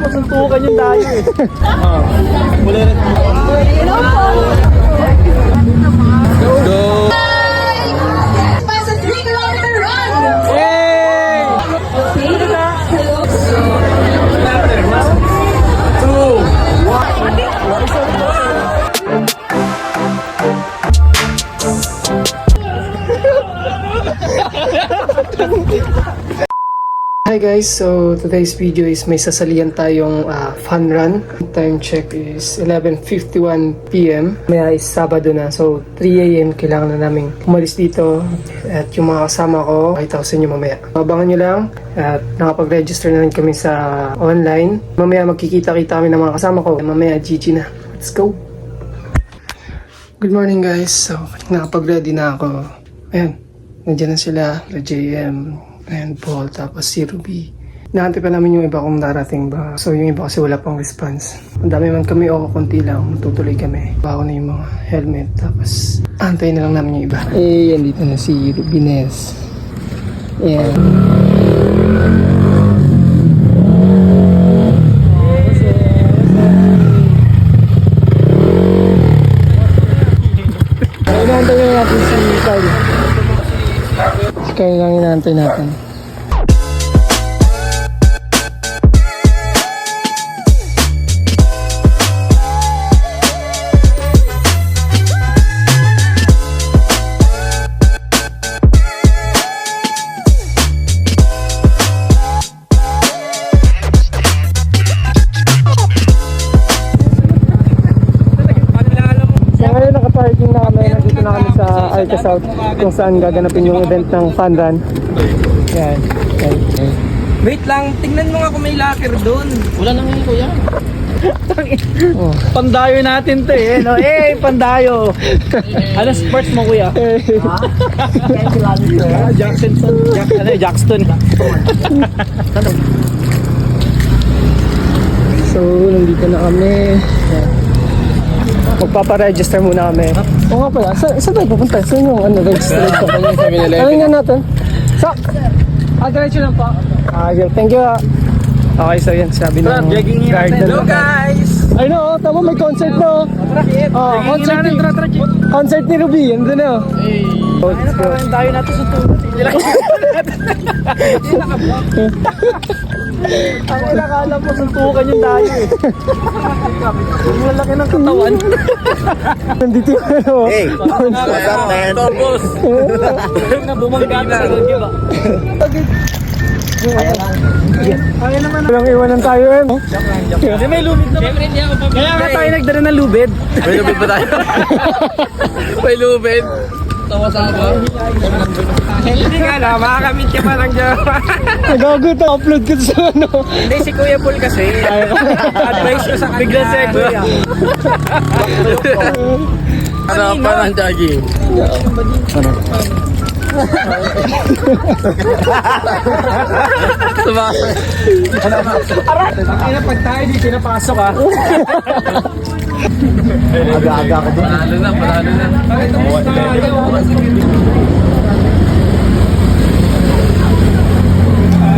po, suntukan yung dayo eh. Muli rin. Go! It's a 3-kilometer run. Hey! Hi guys, so today's video is may sasalihan tayong fun run. Time check is 11:51 PM. Maya is Sabado na, so 3 AM kailangan na namin umalis dito. At yung mga kasama ko, makita ko sa inyo mamaya. Abangan nyo lang at nakapag-register na rin kami sa online. Mamaya magkikita-kita kami ng mga kasama ko. Mamaya GG na. Let's go! Good morning guys, so nakapag-ready na ako. Ayan, nandiyan na sila, the JM and Paul, tapos si Ruby. Naantay pa namin yung iba kung darating ba. So yung iba kasi wala pang response. Ang dami man kami o konti lang, tutuloy kami. Bago na yung mga helmet, tapos antayin na lang namin yung iba. Eh, yan dito na si Ruby Ness. Ayan. Inaantay na natin si Kyle. Si Kyle lang inaantay natin. Nakaparking na kami, nandito na kami sa Arca South kung saan gaganapin yung event ng fun run. Yan. Wait lang, tingnan mo nga kung may locker doon. Wala nang yun, kuya. Oh. Pandayo natin to eh, no? Eh, pandayo. Ano sports mo, kuya? Jackson. So, nandito na kami. Yan. Magpapa-register muna kami. Oo nga pala, saan tayo pupunta? Saan yung registration? Alam nga natin. Diretso lang po. Thank you. Okay, so yan, sabi ng guard na Hello guys! I know, tama, may concert na. Concert ni Ruby, yan doon na. Ayun na parang dayo natin sa tulad. Ang nakakala mo, suntukan yung dayo eh. Ang lalaki ng katawan. Nandito yung ano. Hey, what's up, man? Topos! Na bumangga na sa lodge ba? Kaya naman Walang iwanan tayo eh. Kasi may lubid naman. Siyempre hindi ako pabili. Kaya nga tayo nagdala ng lubid. May lubid ba tayo? May lubid. Tawa sa ako. Hindi nga na, makakamit ka pa lang dyan. Nagago ito, upload ko sa ano. Hindi, si Kuya Paul kasi. Advice ko sa kanya. Bigla segue. Ano pa ng jogging? Sumakay. Pag tayo di pinapasok ah. Aga-aga ka doon. Panalo na.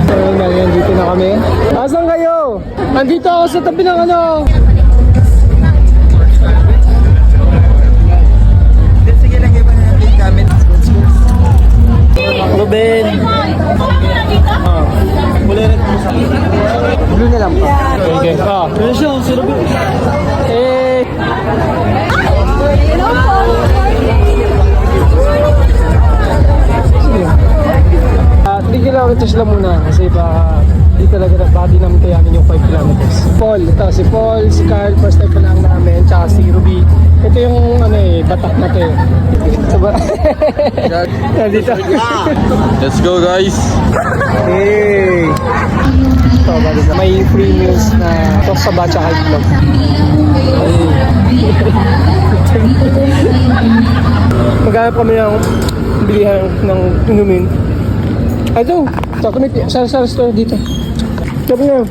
So ngayon, dito na kami. Asan kayo? Andito ako sa tabi ng ano. Sige, lagay ba natin yung gamit? Ruben. Muli rin mo sa Blue na lang pa. Okay. Ano siya? Si Ruben. Eh. Sige. 3 kilometers lang muna kasi di talaga body namin kayanin yung 5 kilometers. Paul, ito si Paul, si Carl, first time pa lang namin, tsaka si Ruby. Ito yung ano batak na to eh. Diba? Dito. Let's go, guys. Hey! Ito, may free meals na tok sa batcha kahit vlog. Maghanap kami ng bilihan ng inumin. Ito, chocolate sa store dito. Sabi nga,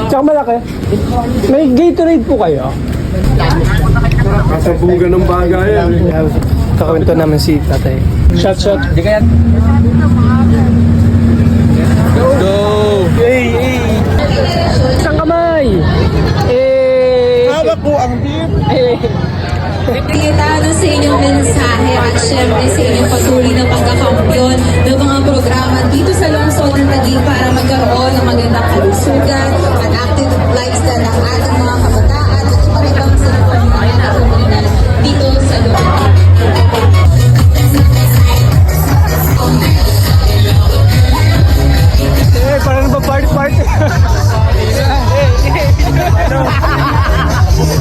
tsaka malaki. May Gatorade po kayo. Kasabugan ng bagay yan. Kakawento naman si tatay. Shot. Di kaya. Let's go! Hey! Isang kamay! Pagkatalo sa inyong mensahe at syempre sa inyong patuloy na pagkakampyon ng mga programa dito sa lungsod ng Taguig para magkaroon ng magandang kalusugan at active lifestyle ng ating mga kabataan at iba ibang sektor ng ating komunidad dito sa lungsod. Eh, parang ba party?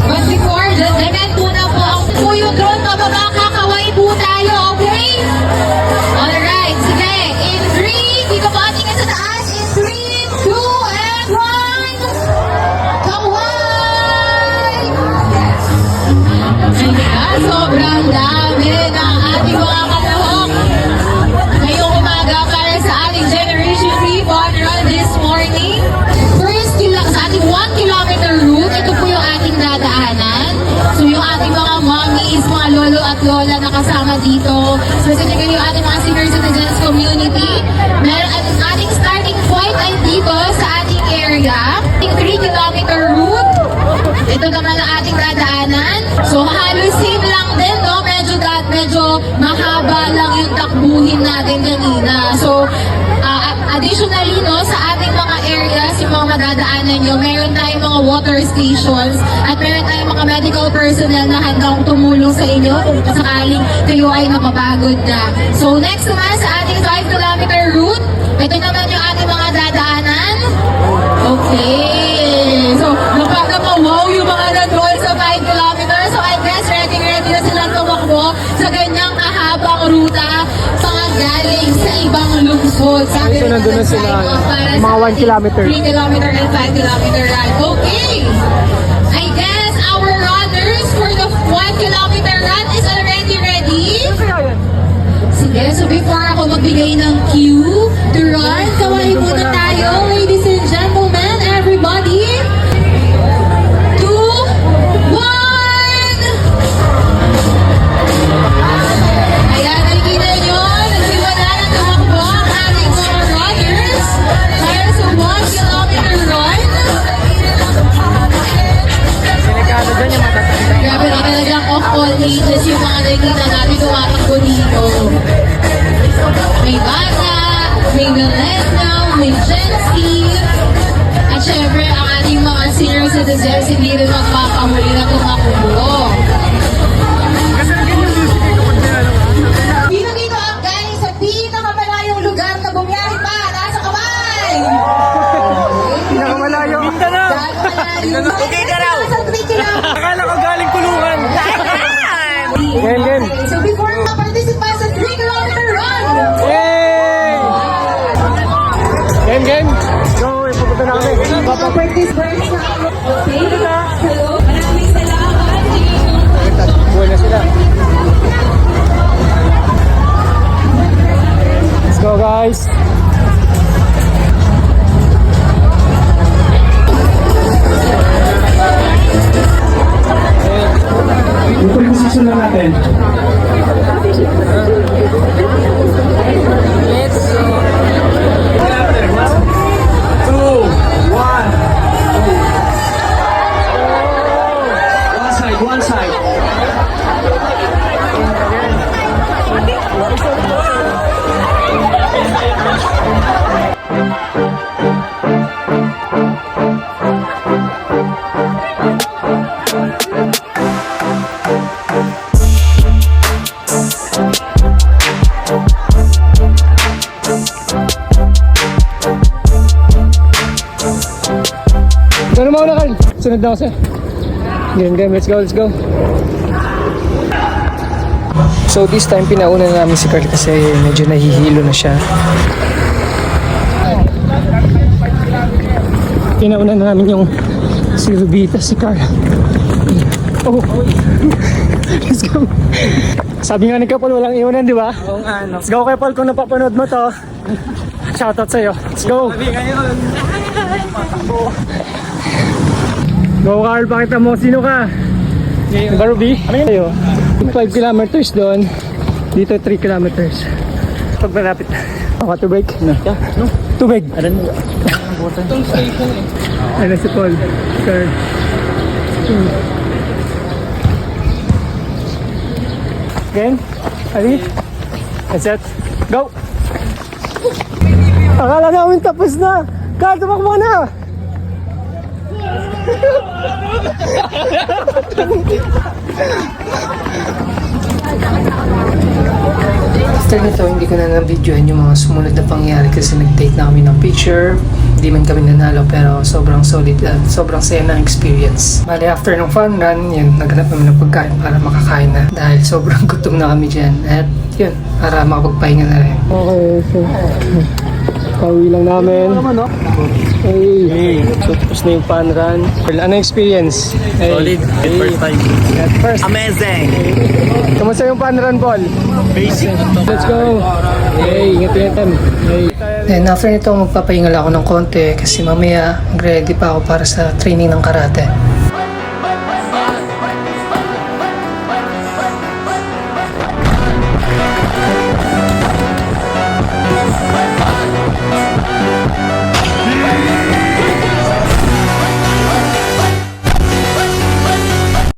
But before, dagdagan muna po ang po yung drone pababa, kakaway po tayo, okay? Alright, sige. In 3, dito po ating sa taas. In 3, 2, and 1. Kaway! Ayan, sobrang dami ng ating mga kalahok. Ngayong umaga para sa ating Generation 3 Fun Run this morning. First, sa ating 1 kilometer route, ito po yung ating dadaanan. So yung ating mga mommies, mga lolo at lola na kasama dito, specifically yung ating mga senior citizens community. Meron at ating starting point ay dito sa ating area. Ating 3 kilometer route. Ito naman ang ating dadaanan. So halos same lang din, no? Medyo mahaba lang yung takbuhin natin kanina. So additionally, no, sa ating mga areas, yung mga madadaanan nyo, meron tayong mga water stations at meron tayong mga medical personnel na handang tumulong sa inyo kung sakaling kayo ay mapapagod na. So next naman sa ating 5 kilometer route, ito naman yung ating mga dadaanan. Okay. So napaka-wow yung mga nag-roll sa 5 kilometers. So I guess ready na silang tumakbo sa ganyang kahabang ruta galing sa ibang lungsod. Sabi So, nandun na sila, mga 1 kilometer. 3 kilometer and 5 kilometer run. Okay! I guess our runners for the 1 kilometer run is already ready. Sige, so before ako magbigay ng cue to run, kaway muna tayo, ladies and gentlemen, everybody. 2, 1! Ayan, nakikita nyo, nagsimula na tumakbo ang ating mga runners para sa 1 kilometer run. Grabe na talagang of all ages yung mga nakikita natin tumatakbo dito. May bata, may millennial, may Gen Z, at syempre ang ating mga senior citizens hindi rin magpapahuli na tumakbo. Dito ang guys sa pinakamalayong lugar na bumiyahe pa, nasa kamay! Pinakamalayo. Okay ka raw! Sa 3 kilometers. Akala ko galing kulungan. Game. So before ma-participate sa 3 kilometer run, Yay! Game. Go, ipupunta na kami. participate sa okay? Hello? Maraming salamat. Buhay na sila. Let's go, guys. Ito yung position na natin. One side. Gano'n mo na, Carl? Sunod na ako sa'yo. Game. Let's go. So this time, pinauna na namin si Carl kasi medyo nahihilo na siya. Pinauna na namin yung si Rubita, si Carl. Oh! Let's go! Sabi nga ni Kapol, walang iwanan, di ba? Oo nga, no. Let's go, Kapol, kung napapanood mo to. Shoutout sa'yo. Let's go! Go, Carl, pakita mo sino ka. Diba, Ruby? Ano yun tayo? 5 kilometers doon. Dito 3 kilometers. Pag malapit. Ako, tubig? No. Tubig. Aran mo. Itong station eh. Ano si Paul? Sir. Game? Ready? And set. Go! Akala namin tapos na. Carl, tumakbo na! After nito, hindi ko na na-videoan yung mga sumunod na pangyari kasi nag-take na kami ng picture. Hindi man kami nanalo pero sobrang solid at sobrang saya ng experience. Bali, after ng fun run, yun, naghanap kami ng pagkain para makakain na dahil sobrang gutom na kami dyan. At yun, para makapagpahinga na rin. Okay, so pauwi lang namin. Hey. So, tapos na yung fun run. Ano experience? Hey. Solid. First time. At first. Amazing. Kamusta yung fun run, Paul? Basic. Let's go! Hey, ingat-ingatan. Hey. Then after nito, magpapahinga lang ako ng konti kasi mamaya mag-ready pa ako para sa training ng karate.